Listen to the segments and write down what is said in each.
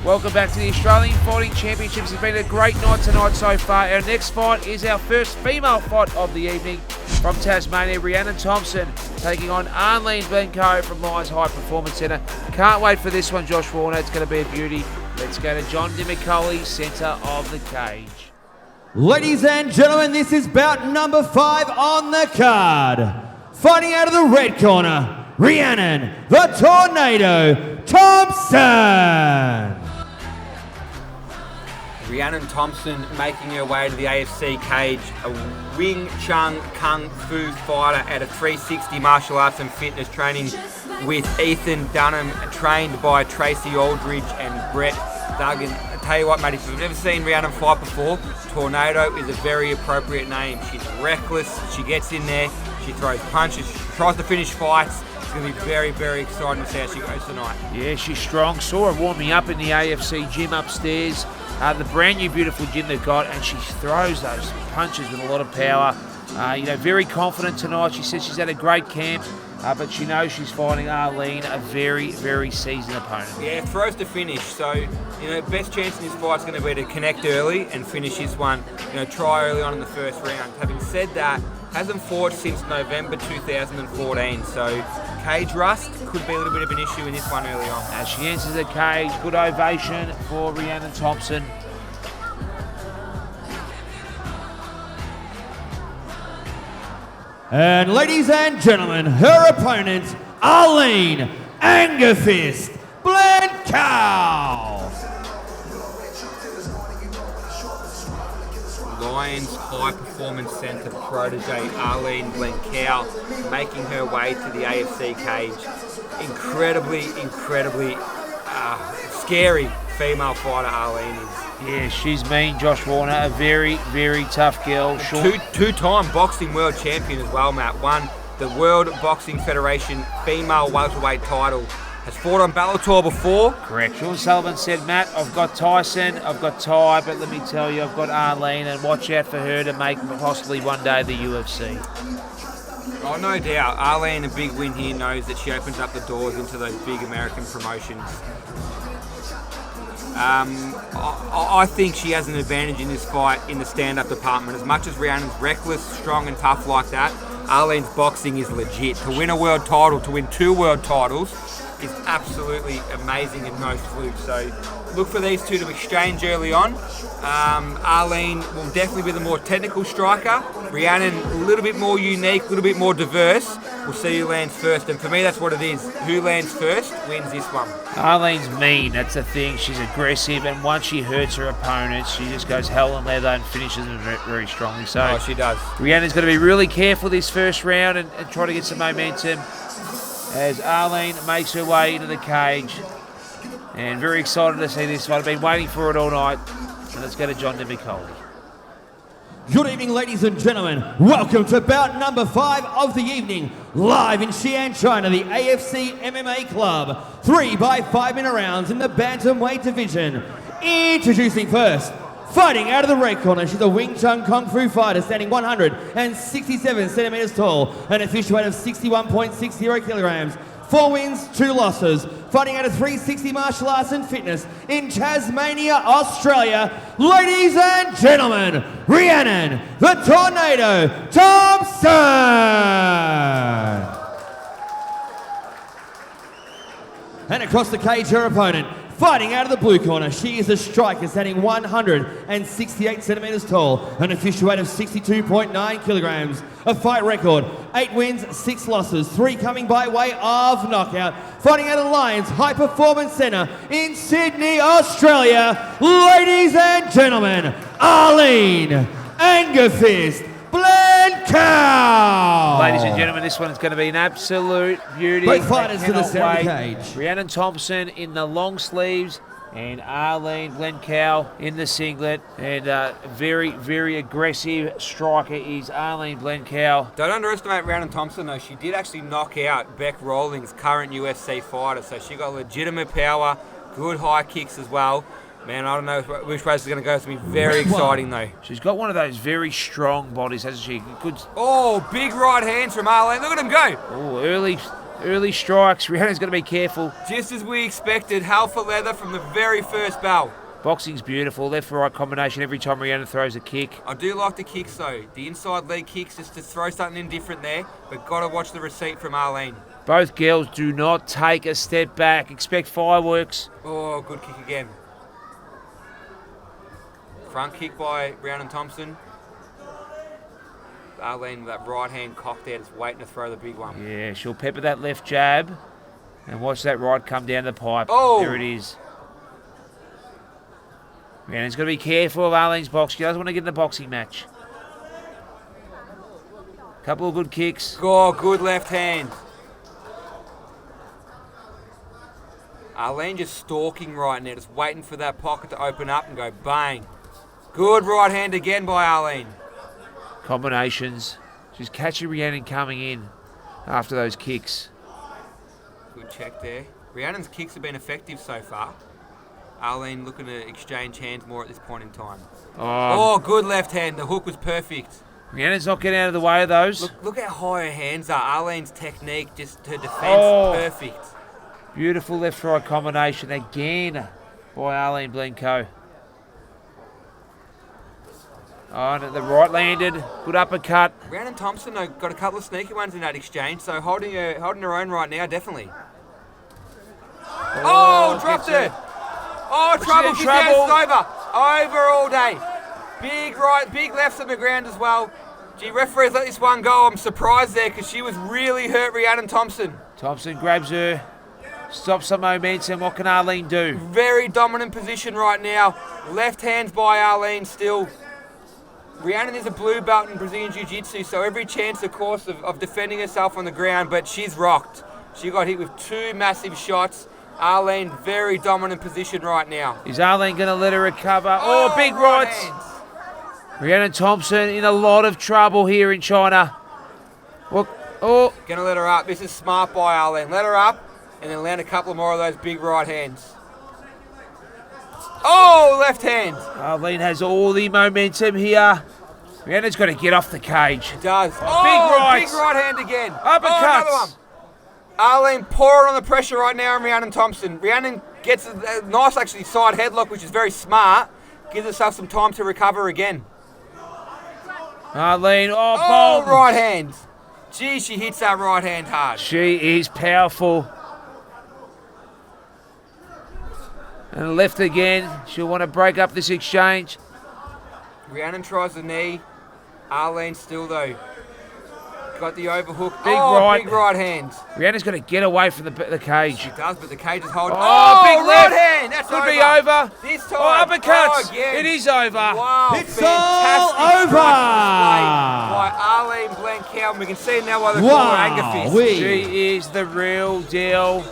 Welcome back to the Australian Fighting Championships. It's been a great night tonight so far. Our next fight is our first female fight of the evening from Tasmania. Rhiannon Thompson taking on Arlene Blencowe from Lions High Performance Centre. Can't wait for this one, Josh Warner. It's going to be a beauty. Let's go to John DiMiccoli, centre of the cage. Ladies and gentlemen, this is bout number 5 on the card. Fighting out of the red corner, Rhiannon, the Tornado, Thompson. Rhiannon Thompson making her way to the AFC cage, a Wing Chun Kung Fu fighter at a 360 martial arts and fitness training with Ethan Dunham, trained by Tracy Aldridge and Brett Duggan. I tell you what, mate, if you've never seen Rhiannon fight before, Tornado is a very appropriate name. She's reckless, she gets in there, she throws punches, she tries to finish fights. It's going to be very, very exciting to see how she goes tonight. Yeah, she's strong. Saw her warming up in the AFC gym upstairs. The brand new beautiful gym they've got, and she throws those punches with a lot of power. Very confident tonight. She says she's had a great camp, but she knows she's fighting Arlene, a very, very seasoned opponent. Yeah, throws to finish. So, best chance in this fight's going to be to connect early and finish this one. Try early on in the first round. Having said that, hasn't fought since November 2014, so cage rust could be a little bit of an issue in this one early on. As she enters the cage, good ovation for Rhiannon Thompson. And ladies and gentlemen, her opponent, Arlene Angerfist Blencowe. Lions High Performance Centre protege Arlene Blencowe making her way to the AFC cage. Incredibly scary female fighter Arlene is. Yeah, she's mean, Josh Warner. A very, very tough girl. Two-time boxing world champion as well, Matt. Won the World Boxing Federation female welterweight title. Has fought on Bellator before. Correct. Sean Sullivan said, Matt, I've got Tyson, I've got Ty, but let me tell you, I've got Arlene, and watch out for her to make possibly one day the UFC. Oh, no doubt. Arlene, a big win here, knows that she opens up the doors into those big American promotions. I think she has an advantage in this fight in the stand-up department. As much as Rhiannon's reckless, strong and tough like that, Arlene's boxing is legit. To win a world title, to win 2 world titles, is absolutely amazing and no fluke. So look for these two to exchange early on. Arlene will definitely be the more technical striker. Rhiannon a little bit more unique, a little bit more diverse. We'll see who lands first, and for me that's what it is. Who lands first wins this one. Arlene's mean, that's the thing. She's aggressive, and once she hurts her opponents, she just goes hell and leather and finishes them very strongly. So she does. Rhiannon's going to be really careful this first round and try to get some momentum as Arlene makes her way into the cage. And very excited to see this fight. I've been waiting for it all night. And let's go to John DiMiccoli. Good evening, ladies and gentlemen. Welcome to bout number 5 of the evening. Live in Xi'an, China, the AFC MMA Club. 3 by 5 minute rounds in the bantamweight division. Introducing first, fighting out of the red corner, she's a Wing Chun Kung Fu fighter standing 167 centimeters tall, an official weight of 61.60 kilograms. 4 wins, 2 losses. Fighting out of 360 martial arts and fitness in Tasmania, Australia. Ladies and gentlemen, Rhiannon, the Tornado, Thompson. And across the cage, her opponent. Fighting out of the blue corner, she is a striker standing 168 centimeters tall, an official weight of 62.9 kilograms, a fight record, 8 wins, 6 losses, 3 coming by way of knockout. Fighting out of the Lions High Performance Centre in Sydney, Australia, ladies and gentlemen, Arlene Angerfist Blencowe. Ladies and gentlemen, this one is going to be an absolute beauty. Both fighters to the center of the cage. Rhiannon Thompson in the long sleeves and Arlene Blencowe in the singlet. And very, very aggressive striker is Arlene Blencowe. Don't underestimate Rhiannon Thompson though. She did actually knock out Beck Rawlings, current UFC fighter. So she got legitimate power, good high kicks as well. Man, I don't know which way this is going to go. It's going to be very exciting, though. She's got one of those very strong bodies, hasn't she? Good. Oh, big right hands from Arlene. Look at him go. Oh, early Early strikes. Rhiannon's got to be careful. Just as we expected, hell for leather from the very first bell. Boxing's beautiful. Left-right combination every time Rhiannon throws a kick. I do like the kicks though. The inside leg kicks just to throw something in different there. But got to watch the receipt from Arlene. Both girls do not take a step back. Expect fireworks. Oh, good kick again. Front kick by Rhiannon Thompson. Arlene with that right hand cocked there, just waiting to throw the big one. Yeah, she'll pepper that left jab. And watch that right come down the pipe. Oh! There it is. Rhiannon's got to be careful of Arlene's box. She doesn't want to get in the boxing match. Couple of good kicks. Oh, good left hand. Arlene just stalking right now, just waiting for that pocket to open up and go bang. Good right hand again by Arlene. Combinations. She's catching Rhiannon coming in after those kicks. Good check there. Rhiannon's kicks have been effective so far. Arlene looking to exchange hands more at this point in time. Oh, good left hand. The hook was perfect. Rhiannon's not getting out of the way of those. Look how high her hands are. Arlene's technique, just her defense, perfect. Beautiful left-right combination again by Arlene Blencowe. Oh, and the right landed. Good uppercut. Rhiannon Thompson though, got a couple of sneaky ones in that exchange, so holding her own right now, definitely. Oh, dropped her. Oh, trouble. She's down. It's over. Over all day. Big right, big lefts on the ground as well. Gee, referees let this one go. I'm surprised there because she was really hurt, Rhiannon Thompson. Thompson grabs her. Stops the momentum. What can Arlene do? Very dominant position right now. Left hands by Arlene still. Rhiannon is a blue belt in Brazilian Jiu-Jitsu, so every chance, of course, of defending herself on the ground, but she's rocked. She got hit with 2 massive shots. Arlene, very dominant position right now. Is Arlene going to let her recover? Oh, big rights. Rhiannon Thompson in a lot of trouble here in China. Look, oh. Going to let her up. This is smart by Arlene. Let her up and then land a couple more of those big right hands. Oh, left hand. Arlene has all the momentum here. Rhiannon's got to get off the cage. She does. Oh, big rights. Big right hand again. Uppercuts. Oh, another one. Arlene pouring on the pressure right now on Rhiannon Thompson. Rhiannon gets a nice, actually, side headlock, which is very smart. Gives herself some time to recover again. Arlene, bold. Right hand. Gee, she hits that right hand hard. She is powerful. And left again. She'll want to break up this exchange. Rhiannon tries the knee. Arlene still, though. Got the overhook. Big right hands. Rhiannon's got to get away from the cage. She does, but the cage is holding. Big left. Right hand. That's Could be over. This time. Uppercuts. It is over. Wow. It's all over. By Arlene Blencowe. We can see now why they call her Anger Fist. She is the real deal.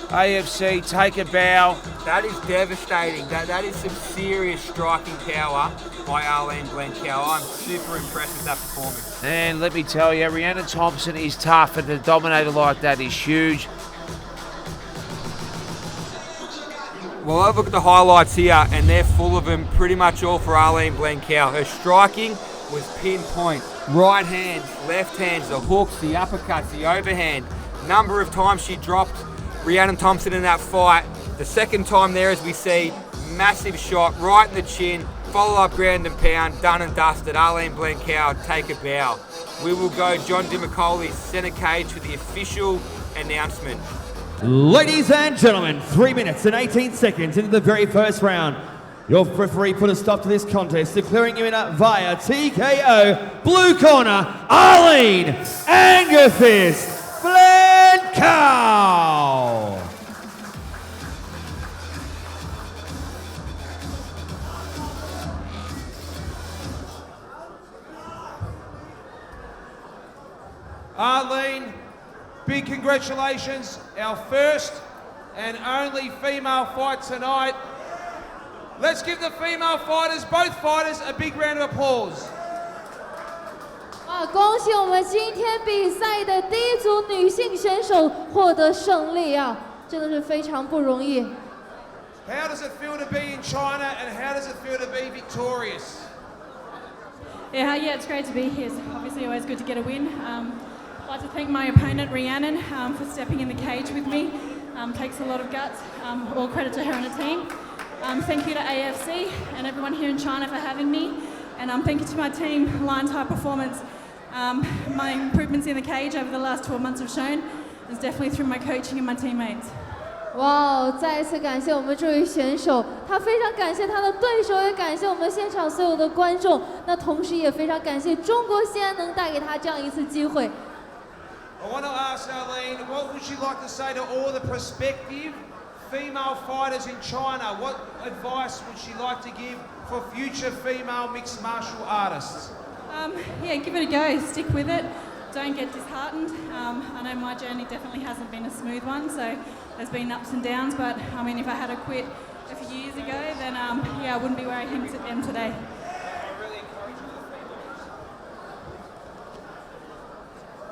AFC, take a bow. That is devastating. That is some serious striking power by Arlene Blencowe. I'm super impressed with that performance. And let me tell you, Rhiannon Thompson is tough, and to dominate her like that is huge. Well, I've looked at the highlights here, and they're full of them, pretty much all for Arlene Blencowe. Her striking was pinpoint. Right hands, left hands, the hooks, the uppercuts, the overhand. Number of times she dropped Rhiannon Thompson in that fight. The second time there, as we see, massive shot right in the chin, follow-up ground and pound, done and dusted. Arlene Blencowe, take a bow. We will go John DiMacaulay center cage for the official announcement. Ladies and gentlemen, 3 minutes and 18 seconds into the very first round. Your referee put a stop to this contest, declaring you winner via TKO. Blue corner, Arlene Anger Fist Blencowe. Arlene, big congratulations. Our first and only female fight tonight. Let's give the female fighters, both fighters, a big round of applause. 恭喜我们今天比赛的第一组女性选手获得胜利啊，真的是非常不容易。How does it feel to be in China, and how does it feel to be victorious? Yeah, it's great to be here. It's obviously always good to get a win. I'd like to thank my opponent Rhiannon for stepping in the cage with me. Takes a lot of guts. All credit to her and the team. Thank you to AFC and everyone here in China for having me. And thank you to my team, Lions High Performance. My improvements in the cage over the last 12 months have shown is definitely through my coaching and my teammates. 哇，再一次感谢我们这位选手，他非常感谢他的对手，也感谢我们现场所有的观众。那同时也非常感谢中国西安能带给他这样一次机会。I want to ask Arlene, what would she like to say to all the prospective female fighters in China? What advice would she like to give for future female mixed martial artists? Yeah, give it a go. Stick with it. Don't get disheartened. I know my journey definitely hasn't been a smooth one, so there's been ups and downs, but I mean, if I had quit a few years ago, then yeah, I wouldn't be where I am today.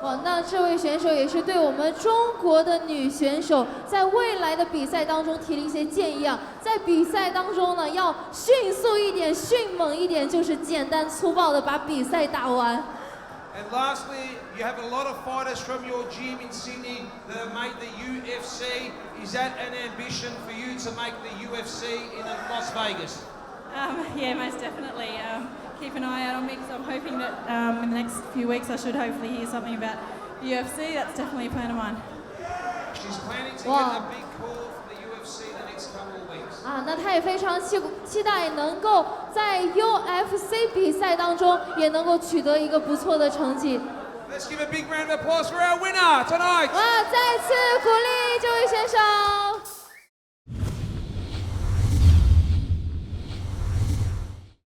哇，那这位选手也是对我们中国的女选手在未来的比赛当中提了一些建议啊，在比赛当中呢，要迅速一点、迅猛一点，就是简单粗暴的把比赛打完。And lastly, you have a lot of fighters from your gym in Sydney that have made the UFC. Is that an ambition for you to make the UFC in Las Vegas? Yeah, most definitely. Keep an eye out on me because I'm hoping that in the next few weeks I should hopefully hear something about UFC. That's definitely a plan of mine. She's planning to get a big call from the UFC the next couple of weeks. 啊，那他也非常期待能够在 UFC 比赛当中也能够取得一个不错的成绩。Let's give a big round of applause for our winner tonight. 哇，再次鼓励这位选手。